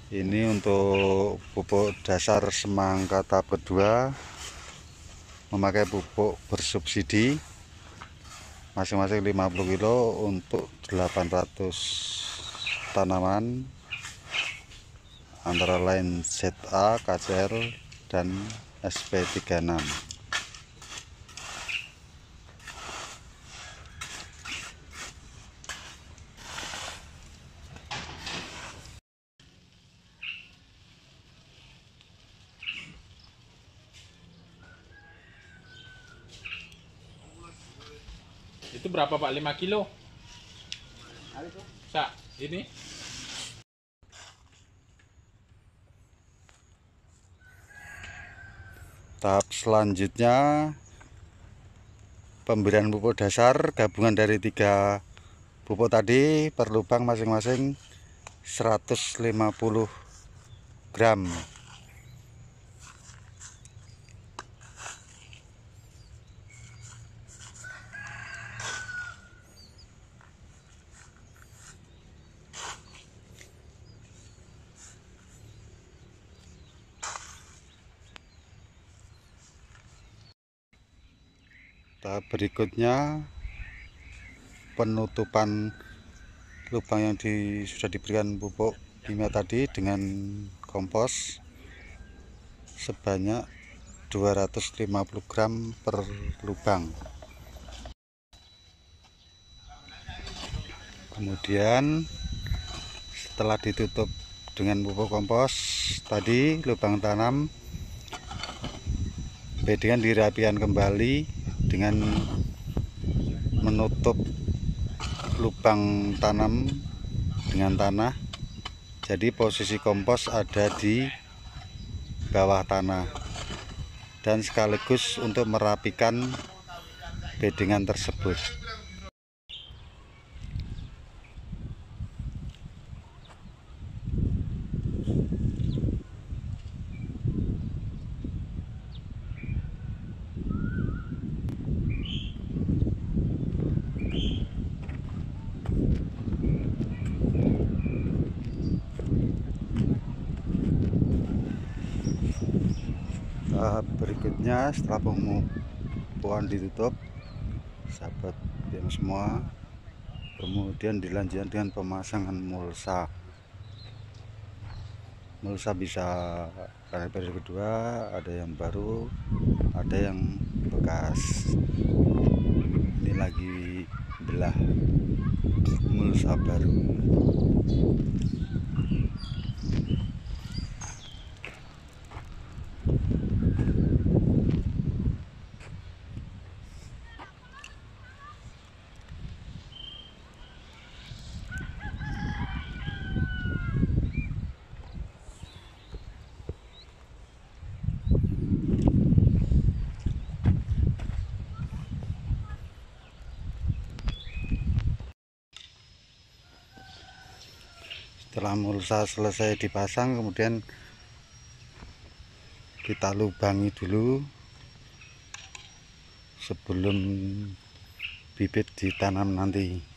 Ini untuk pupuk dasar semangka tahap kedua, memakai pupuk bersubsidi masing-masing 50 kilo untuk 800 tanaman, antara lain ZA, KCR, dan SP36. Itu berapa Pak? 5 kilo? Sa, ini? Tahap selanjutnya pemberian pupuk dasar gabungan dari 3 pupuk tadi per lubang masing-masing 150 gram. Tahap berikutnya penutupan lubang yang sudah diberikan pupuk kimia tadi dengan kompos sebanyak 250 gram per lubang. Kemudian setelah ditutup dengan pupuk kompos tadi, lubang tanam beddingan dirapikan kembali dengan menutup lubang tanam dengan tanah, jadi posisi kompos ada di bawah tanah, dan sekaligus untuk merapikan beddingan tersebut. Tahap berikutnya setelah pemupukan ditutup, sahabat yang semua, kemudian dilanjutkan dengan pemasangan mulsa. Mulsa bisa karena periode kedua, ada yang baru, ada yang bekas. Ini lagi belah mulsa baru. Setelah mulsa selesai dipasang, kemudian kita lubangi dulu sebelum bibit ditanam nanti.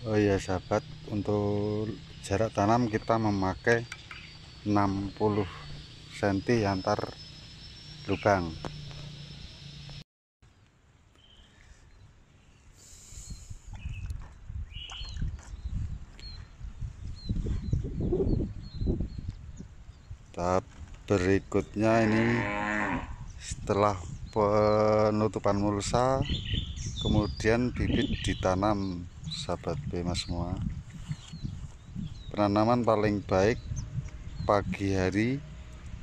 Oh iya sahabat, untuk jarak tanam kita memakai 60 cm antar lubang. Tahap berikutnya ini setelah penutupan mulsa, kemudian bibit ditanam sahabat Bema semua. Penanaman paling baik pagi hari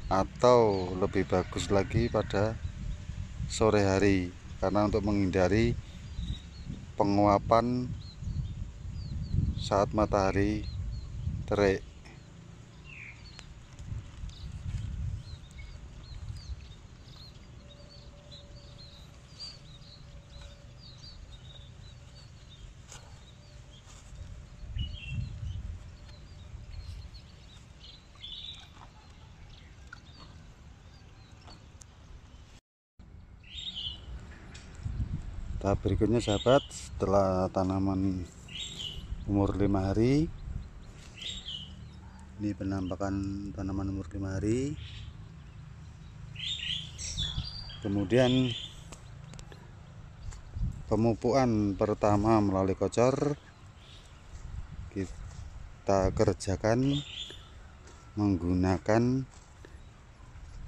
atau lebih bagus lagi pada sore hari, karena untuk menghindari penguapan saat matahari terik. Tahap berikutnya sahabat, setelah tanaman umur 5 hari, ini penampakan tanaman umur 5 hari. Kemudian pemupukan pertama melalui kocor kita kerjakan menggunakan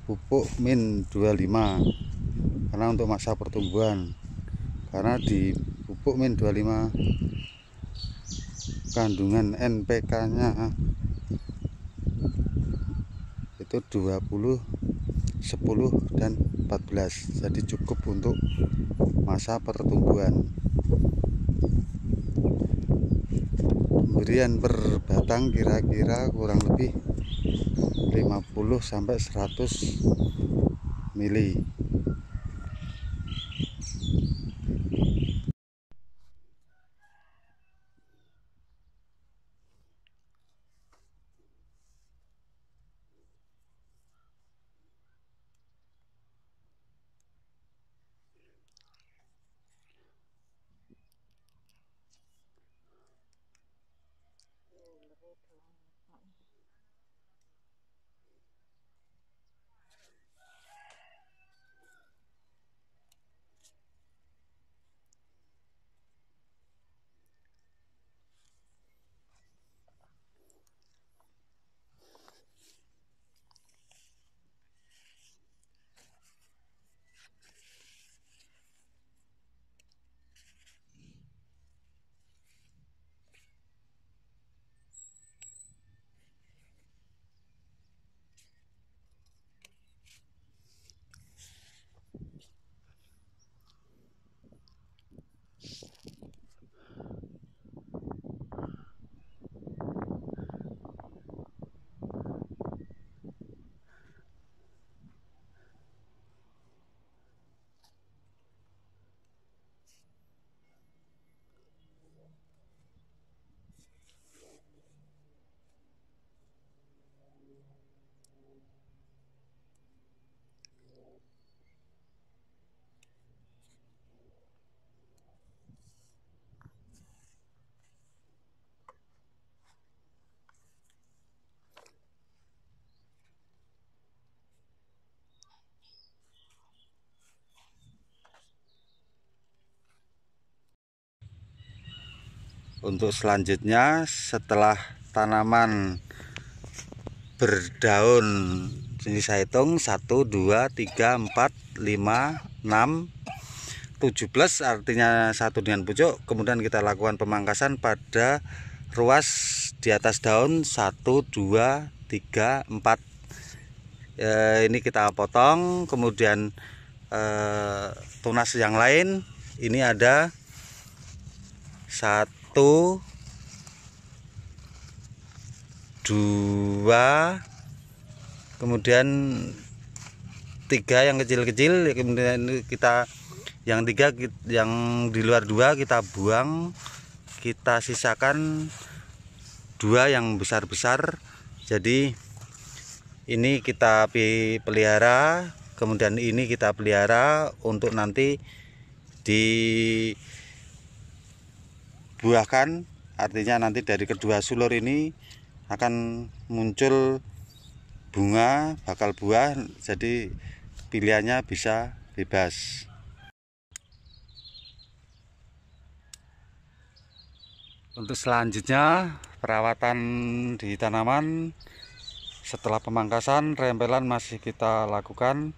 pupuk min 25 karena untuk masa pertumbuhan. Karena di pupuk min 25 kandungan NPK nya itu 20, 10 dan 14, jadi cukup untuk masa pertumbuhan. Pemberian per batang kira-kira kurang lebih 50 sampai 100 mili. Untuk selanjutnya, setelah tanaman berdaun, ini saya hitung 1, 2, 3, 4, 5, 6, 17, artinya satu dengan pucuk. Kemudian kita lakukan pemangkasan pada ruas di atas daun 1, 2, 3, 4. Ini kita potong. Kemudian tunas yang lain ini ada 1, 2, kemudian 3 yang kecil-kecil. Kemudian kita yang 3, yang di luar 2 kita buang, kita sisakan 2 yang besar-besar. Jadi ini kita pelihara, kemudian ini kita pelihara untuk nanti dibuahkan. Artinya nanti dari kedua sulur ini akan muncul bunga, bakal buah, jadi pilihannya bisa bebas. Untuk selanjutnya, perawatan di tanaman setelah pemangkasan, rempelan masih kita lakukan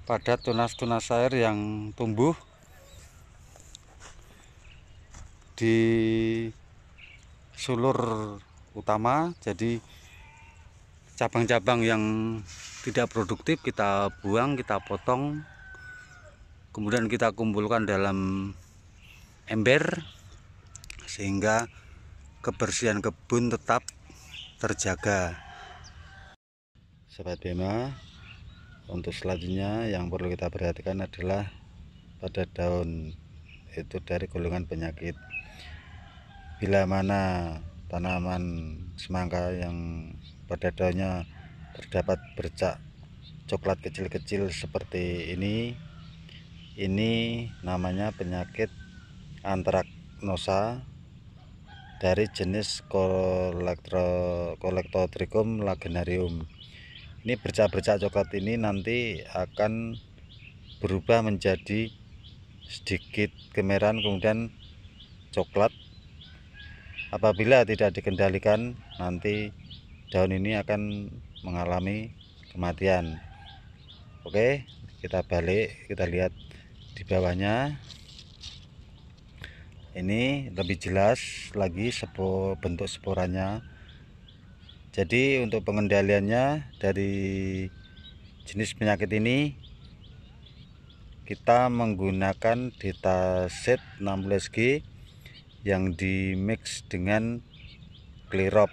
pada tunas-tunas air yang tumbuh. di sulur utama, jadi cabang-cabang yang tidak produktif kita buang, kita potong, kemudian kita kumpulkan dalam ember sehingga kebersihan kebun tetap terjaga. Sobat Bema, untuk selanjutnya yang perlu kita perhatikan adalah pada daun, itu dari golongan penyakit. Bila mana tanaman semangka yang pada daunnya terdapat bercak coklat kecil-kecil seperti ini namanya penyakit antraknosa dari jenis Colectotrichum lagenarium. Ini bercak-bercak coklat ini nanti akan berubah menjadi sedikit kemerahan kemudian coklat. Apabila tidak dikendalikan, nanti daun ini akan mengalami kematian. Oke, kita balik, kita lihat di bawahnya. Ini lebih jelas lagi bentuk sporanya. Jadi untuk pengendaliannya dari jenis penyakit ini kita menggunakan Detaset 16G yang di mix dengan Clearop.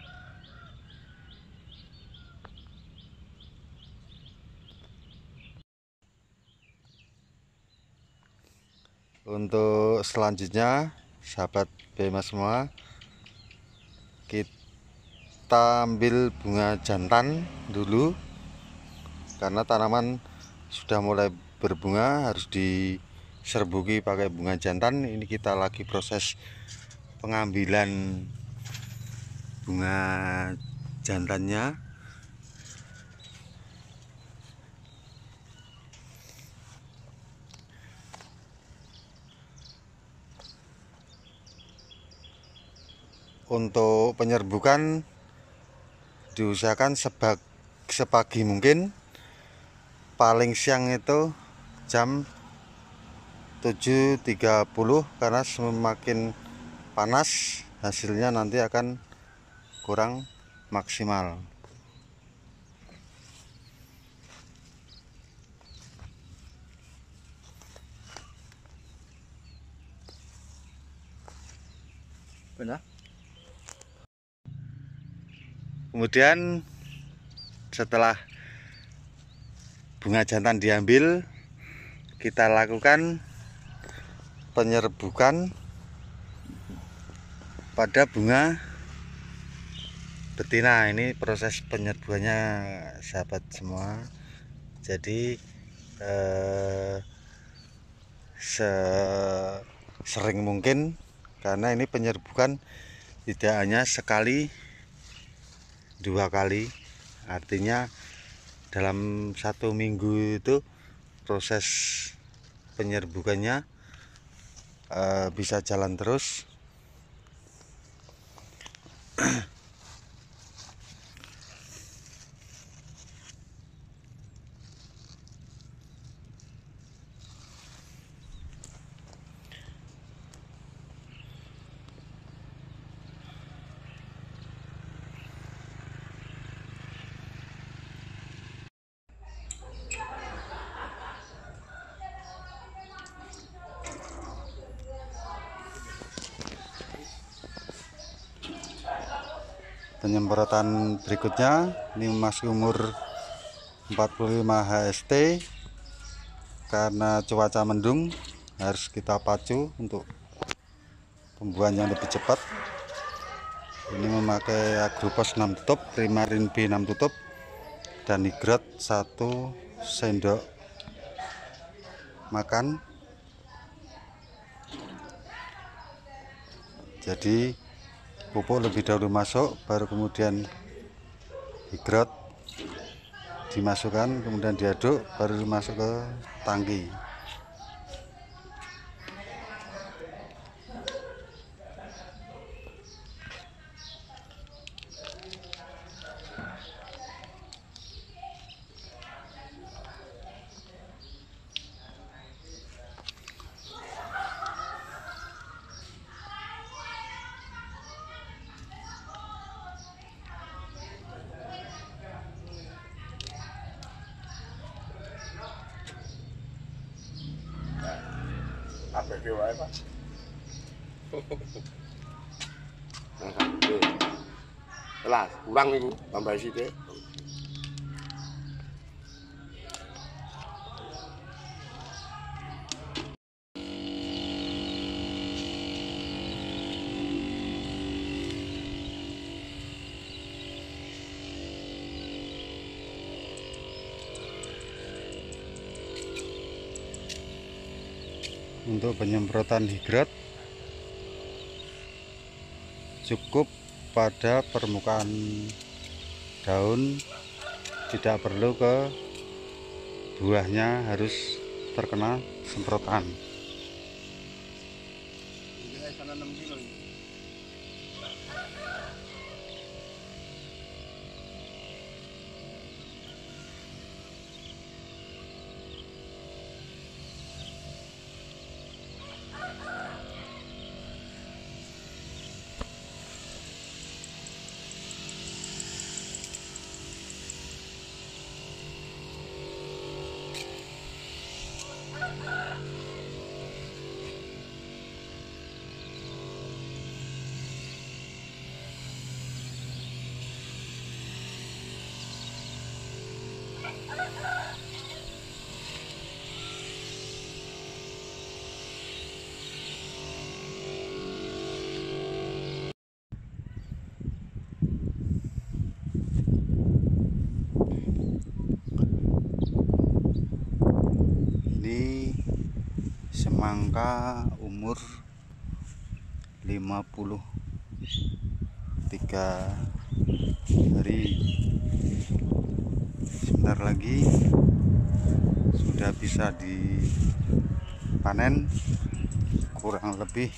Untuk selanjutnya, sahabat Bema semua, kita ambil bunga jantan dulu, karena tanaman sudah mulai berbunga harus diserbuki pakai bunga jantan. Ini kita lagi proses pengambilan bunga jantannya. Untuk penyerbukan diusahakan sepagi mungkin, paling siang itu jam 7.30, karena semakin panas hasilnya nanti akan kurang maksimal. Benar. Kemudian setelah bunga jantan diambil, kita lakukan penyerbukan pada bunga betina. Ini proses penyerbukannya sahabat semua. Jadi sering mungkin, karena ini penyerbukan tidak hanya sekali 2 kali, artinya dalam 1 minggu itu proses penyerbukannya bisa jalan terus. Penyemprotan berikutnya ini masih umur 45 HST, karena cuaca mendung harus kita pacu untuk pembuahan yang lebih cepat. Ini memakai Agrupos 6 tutup, Primarin B 6 tutup, dan Nigrot 1 sendok makan. Jadi pupuk lebih dahulu masuk, baru kemudian Nigrot dimasukkan, kemudian diaduk, baru masuk ke tangki. APP wae, Pak. Lah, kurang niku, tambah sithik. Untuk penyemprotan hidrat cukup pada permukaan daun, tidak perlu ke buahnya harus terkena semprotan. Ini semangka umur 53 hari. Sebentar lagi sudah bisa dipanen, kurang lebih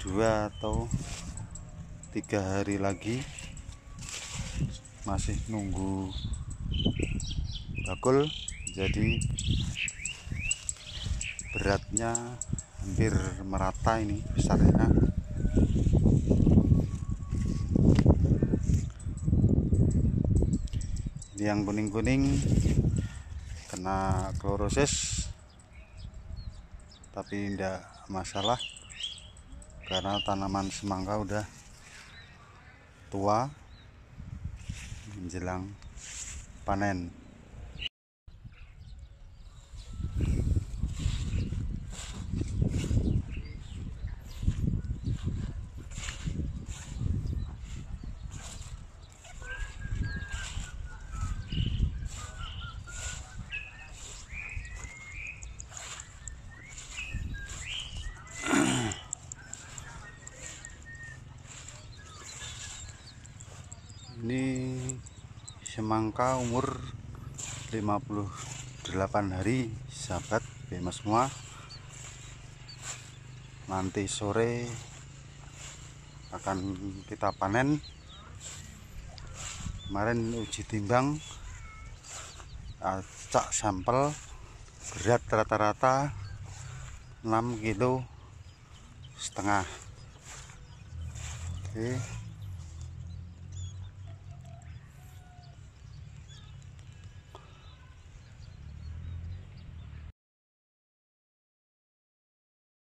2 atau 3 hari lagi. Masih nunggu bakul, jadi beratnya hampir merata ini besarnya. Ini yang kuning-kuning kena klorosis, tapi tidak masalah karena tanaman semangka udah tua menjelang panen. Ini semangka umur 58 hari, sahabat Bema semua. Nanti sore akan kita panen. Kemarin uji timbang, acak sampel, berat rata-rata 6,5 kg. Oke.